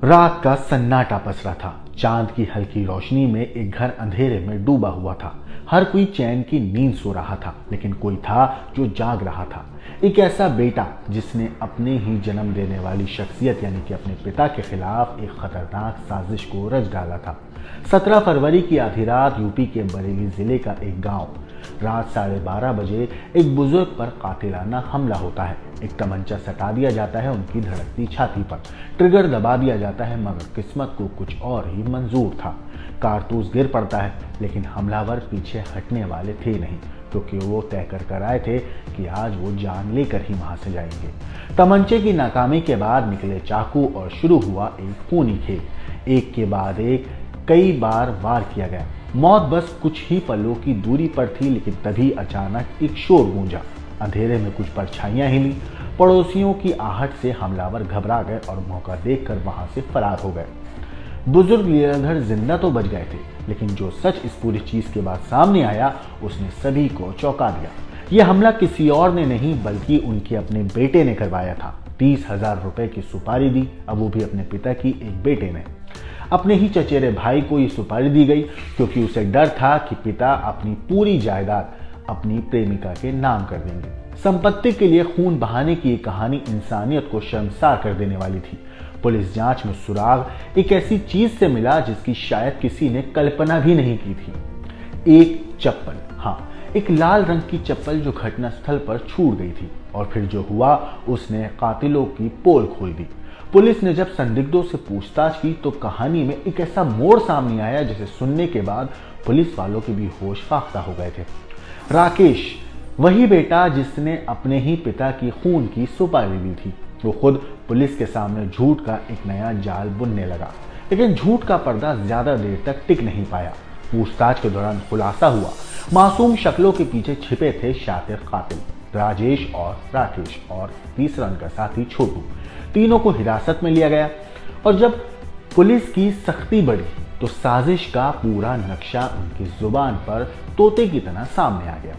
रात का सन्नाटा पसरा था। चांद की हल्की रोशनी में एक घर अंधेरे में डूबा हुआ था। हर कोई चैन की नींद सो रहा था, लेकिन कोई था जो जाग रहा था। एक ऐसा बेटा जिसने अपने ही जन्म देने वाली शख्सियत यानी कि अपने पिता के खिलाफ एक खतरनाक साजिश को रच डाला था। 17 फरवरी की आधी रात यूपी के बरेली जिले का एक गांव। रात 12:30 बजे एक बुजुर्ग पर कातिलाना हमला होता है। एक तमंचा सटा दिया जाता है उनकी धड़कती छाती पर। ट्रिगर दबा दिया जाता है, मगर किस्मत को कुछ और ही मंजूर था। कारतूस गिर पड़ता है, लेकिन हमलावर पीछे हटने वाले थे नहीं, क्योंकि वो तय कर आए थे कि आज वो जान लेकर ही वहां से जाएंगे। तमंचे की नाकामी के बाद निकले चाकू और शुरू हुआ एक खूनी खेल। एक के बाद एक कई बार वार किया गया। मौत बस कुछ ही पलों की दूरी पर थी, लेकिन तभी अचानक एक शोर गूंजा। अंधेरे में कुछ परछाइयां हिली। पड़ोसियों की आहट से हमलावर घबरा गए और मौका देखकर वहां से फरार हो गए। बुजुर्ग लीलाधर जिंदा तो बच गए थे, लेकिन जो सच इस पूरी चीज के बाद सामने आया उसने सभी को चौंका दिया। यह हमला किसी और ने नहीं बल्कि उनके अपने बेटे ने करवाया था। 30,000 रुपए की सुपारी दी, अब वो भी अपने पिता की एक बेटे ने। अपने ही चचेरे भाई को ये सुपारी दी गई क्योंकि उसे डर था कि पिता अपनी पूरी जायदाद अपनी प्रेमिका के नाम कर देंगे। संपत्ति के लिए खून बहाने की ये कहानी इंसानियत को शर्मसार कर देने वाली थी। पुलिस जांच में सुराग एक ऐसी चीज से मिला जिसकी शायद किसी ने कल्पना भी नहीं की थी। एक चप्पल, हाँ, एक लाल रंग की चप्पल जो घटनास्थल पर छूट गई थी। और फिर जो हुआ उसने कातिलों की पोल खोल दी। पुलिस ने जब संदिग्धों से पूछताछ की तो कहानी में एक ऐसा मोड़ सामने आया जिसे सुनने के बाद पुलिस वालों के भी होश फाख्ता हो गए थे। राकेश, वही बेटा जिसने अपने ही पिता की खून की सुपारी दी थी, वो खुद पुलिस के सामने झूठ का एक नया जाल बुनने लगा। लेकिन झूठ का पर्दा ज्यादा देर तक टिक नहीं पाया। पूछताछ के दौरान खुलासा हुआ, मासूम शक्लों के पीछे छिपे थे शातिर कातिल राजेश और राकेश और तीसरा उनका साथी छोटू। तीनों को हिरासत में लिया गया और जब पुलिस की सख्ती बढ़ी तो साजिश का पूरा नक्शा उनकी जुबान पर तोते की तरह सामने आ गया।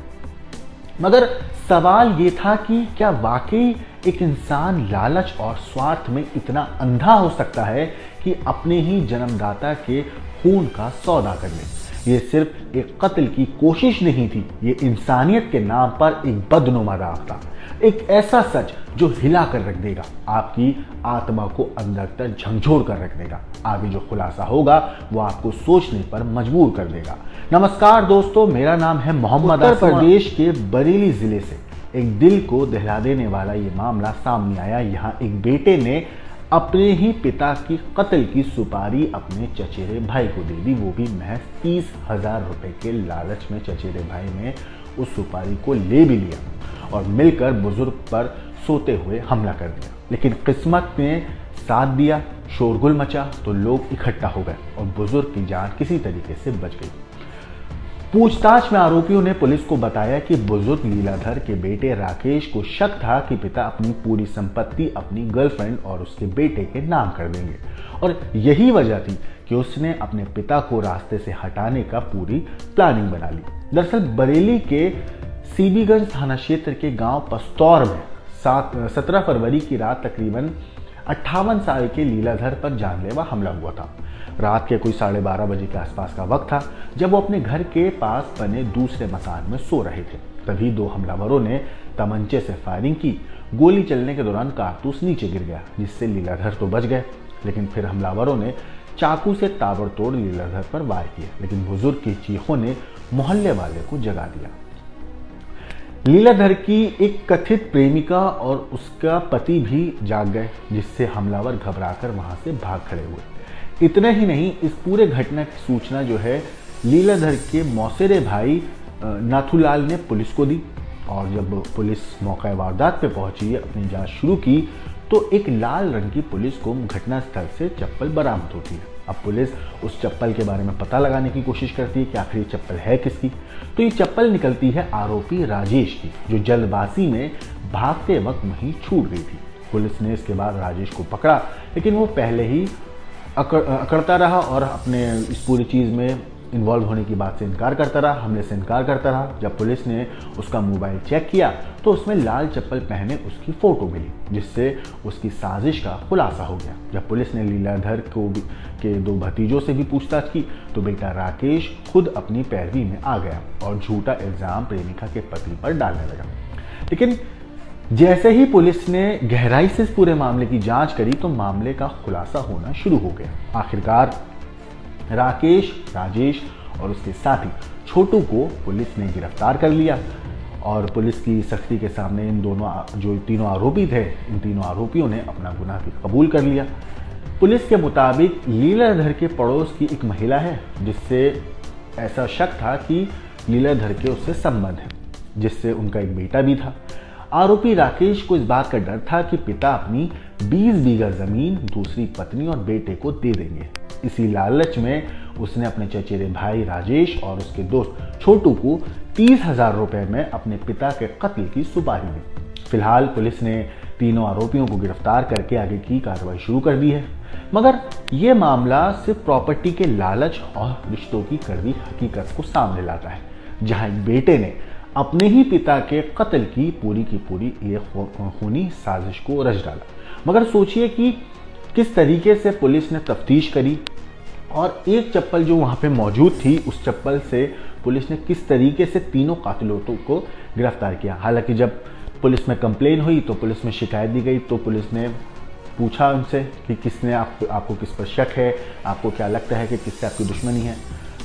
मगर सवाल ये था कि क्या वाकई एक इंसान लालच और स्वार्थ में इतना अंधा हो सकता है कि अपने ही जन्मदाता के खून का सौदा कर ले। ये सिर्फ एक कत्ल की कोशिश नहीं थी, ये इंसानियत के नाम पर एक बदनुमा राह था। एक ऐसा सच जो हिला कर रख देगा, आपकी आत्मा को अंदर तक झंझोर कर रख देगा। आगे जो खुलासा होगा वो आपको सोचने पर मजबूर कर देगा। नमस्कार दोस्तों, मेरा नाम है मोहम्मद। उत्तर प्रदेश के बरेली जिले से एक दिल को दहला देने वाला ये मामला सामने आया। यहाँ एक बेटे ने अपने ही पिता की कत्ल की सुपारी अपने चचेरे भाई को दे दी, वो भी महज 30,000 रुपए के लालच में। चचेरे भाई ने उस सुपारी को ले भी लिया और मिलकर बुजुर्ग पर सोते हुए हमला कर दिया। लेकिन किस्मत ने साथ दिया, शोरगुल मचा तो लोग इकट्ठा हो गए और बुजुर्ग की जान किसी तरीके से बच गई। पूछताछ में आरोपियों ने पुलिस को बताया कि बुजुर्ग लीलाधर के बेटे राकेश को शक था कि पिता अपनी पूरी संपत्ति अपनी गर्लफ्रेंड और उसके बेटे के नाम कर देंगे और यही वजह थी कि उसने अपने पिता को रास्ते से हटाने का पूरी प्लानिंग बना ली। दरअसल बरेली के सीबीगंज थाना क्षेत्र के गांव पस्तौर में 17 फरवरी की रात तकरीबन 58 साल के लीलाधर पर जानलेवा हमला हुआ था। रात के कोई 12:30 बजे के आसपास का वक्त था जब वो अपने घर के पास बने दूसरे मकान में सो रहे थे। तभी दो हमलावरों ने तमंचे से फायरिंग की। गोली चलने के दौरान कारतूस नीचे गिर गया, जिससे लीलाधर तो बच गए, लेकिन फिर हमलावरों ने चाकू से ताबड़तोड़ लीलाधर पर वार किया। लेकिन बुजुर्ग की चीखों ने मोहल्ले वाले को जगा दिया। लीलाधर की एक कथित प्रेमिका और उसका पति भी जाग गए, जिससे हमलावर घबराकर वहां से भाग खड़े हुए। इतना ही नहीं, इस पूरे घटना की सूचना जो है लीलाधर के मौसेरे भाई नाथूलाल ने पुलिस को दी और जब पुलिस मौका वारदात पे पहुंची, अपनी जांच शुरू की तो एक लाल रंग की पुलिस को घटनास्थल से चप्पल बरामद होती है। अब पुलिस उस चप्पल के बारे में पता लगाने की कोशिश करती है कि आखिर ये चप्पल है किसकी। तो ये चप्पल निकलती है आरोपी राजेश की, जो जल्दबाजी में भागते वक्त वहीं छूट गई थी। पुलिस ने इसके बाद राजेश को पकड़ा, लेकिन वो पहले ही अकड़ता रहा और अपने इस पूरी चीज़ में इन्वॉल्व होने की बात से इनकार करता रहा, हमले से इनकार करता रहा। जब पुलिस ने उसका मोबाइल चेक किया तो उसमें लाल चप्पल पहने उसकी फोटो मिली, जिससे उसकी साजिश का खुलासा हो गया। जब पुलिस ने लीलाधर के 2 भतीजों से भी पूछताछ की तो बेटा राकेश खुद अपनी पैरवी में आ गया और झूठा इल्जाम प्रेमिका के पति पर डालने लगा। लेकिन जैसे ही पुलिस ने गहराई से इस पूरे मामले की जांच करी तो मामले का खुलासा होना शुरू हो गया। आखिरकार राकेश, राजेश और उसके साथी छोटू को पुलिस ने गिरफ्तार कर लिया और पुलिस की सख्ती के सामने इन दोनों जो तीनों आरोपी थे, इन तीनों आरोपियों ने अपना गुनाह भी कबूल कर लिया। पुलिस के मुताबिक लीलाधर के पड़ोस की एक महिला है जिससे ऐसा शक था कि लीलाधर के उससे संबंध है, जिससे उनका एक बेटा भी था। आरोपी राकेश को इस बात का डर था कि पिता अपनी 20 बीघा जमीन दूसरी पत्नी और बेटे को दे देंगे। इसी लालच में उसने अपने चचेरे भाई राजेश और उसके दोस्त छोटू को 30,000 रुपए में अपने पिता के कत्ल की सुपारी दी। फिलहाल पुलिस ने तीनों आरोपियों को गिरफ्तार करके आगे की कार्रवाई शुरू कर दी है, मगर यह मामला सिर्फ प्रॉपर्टी के लालच और रिश्तों की कड़वी हकीकत को सामने लाता है, जहां एक बेटे ने अपने ही पिता के कत्ल की पूरी ये खूनी साजिश को रच डाला। मगर सोचिए कि किस तरीके से पुलिस ने तफ्तीश करी और एक चप्पल जो वहां पे मौजूद थी, उस चप्पल से पुलिस ने किस तरीके से तीनों कातिलों को गिरफ्तार किया। हालांकि जब पुलिस में कंप्लेन हुई तो पुलिस में शिकायत दी गई तो पुलिस ने पूछा उनसे कि किसने आपको किस पर शक है, आपको क्या लगता है कि किससे आपकी दुश्मनी है।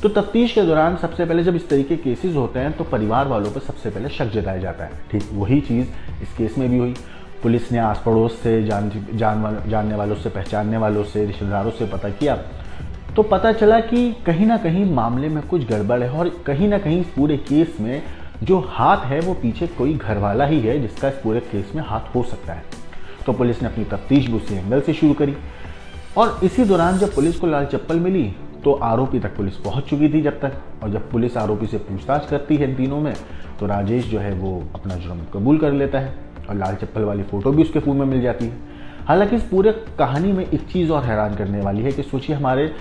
तो तफ्तीश के दौरान सबसे पहले जब इस तरीके केसेस होते हैं तो परिवार वालों पर सबसे पहले शक जताया जाता है। ठीक वही चीज़ इस केस में भी हुई। पुलिस ने आस पड़ोस से जानने वालों से, पहचानने वालों से, रिश्तेदारों से पता किया तो पता चला कि कहीं ना कहीं मामले में कुछ गड़बड़ है और कहीं ना कहीं इस पूरे केस में जो हाथ है वो पीछे कोई घरवाला ही है जिसका इस पूरे केस में हाथ हो सकता है। तो पुलिस ने अपनी तफ्तीश भी उसी एंगल से शुरू करी और इसी दौरान जब पुलिस को लाल चप्पल मिली तो आरोपी तक पुलिस पहुंच चुकी थी जब तक। और जब पुलिस आरोपी से पूछताछ करती है इन तीनों में तो राजेश जो है वो अपना जुर्म कबूल कर लेता है और लाल चप्पल वाली फोटो भी उसके फोन में मिल जाती है। हालांकि इस पूरे कहानी में एक चीज़ और हैरान करने वाली है कि सोचिए हमारे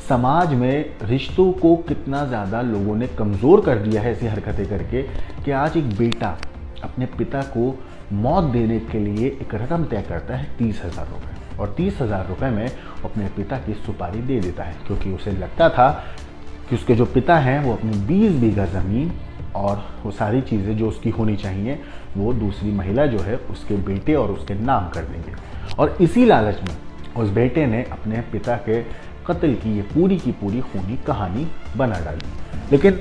समाज में रिश्तों को कितना ज़्यादा लोगों ने कमज़ोर कर दिया है ऐसी हरकतें करके कि आज एक बेटा अपने पिता को मौत देने के लिए एक रकम तय करता है 30,000 रुपये और 30,000 रुपये में अपने पिता की सुपारी दे देता है, क्योंकि उसे लगता था कि उसके जो पिता हैं वो अपनी 20 बीघा ज़मीन और वो सारी चीज़ें जो उसकी होनी चाहिए वो दूसरी महिला जो है उसके बेटे और उसके नाम कर देंगे। और इसी लालच में उस बेटे ने अपने पिता के कत्ल की ये पूरी की पूरी खूनी कहानी बना डाली। लेकिन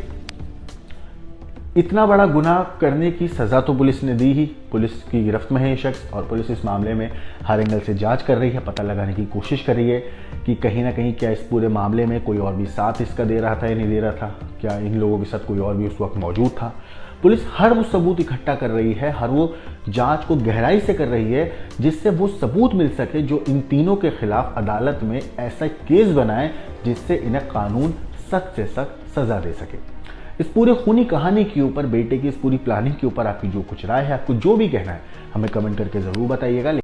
इतना बड़ा गुनाह करने की सज़ा तो पुलिस ने दी ही, पुलिस की गिरफ्त में है ये शख्स और पुलिस इस मामले में हर एंगल से जांच कर रही है, पता लगाने की कोशिश कर रही है कि कहीं ना कहीं क्या इस पूरे मामले में कोई और भी साथ इसका दे रहा था या नहीं दे रहा था, क्या इन लोगों के साथ कोई और भी उस वक्त मौजूद था। पुलिस हर वो सबूत इकट्ठा कर रही है, हर वो जांच को गहराई से कर रही है जिससे वो सबूत मिल सके जो इन तीनों के खिलाफ अदालत में ऐसा केस बनाए जिससे इन्हें कानून सख्त से सख्त सजा दे सके। इस पूरे खूनी कहानी के ऊपर, बेटे की इस पूरी प्लानिंग के ऊपर आपकी जो कुछ राय है, आपको जो भी कहना है हमें कमेंट करके ज़रूर बताइएगा।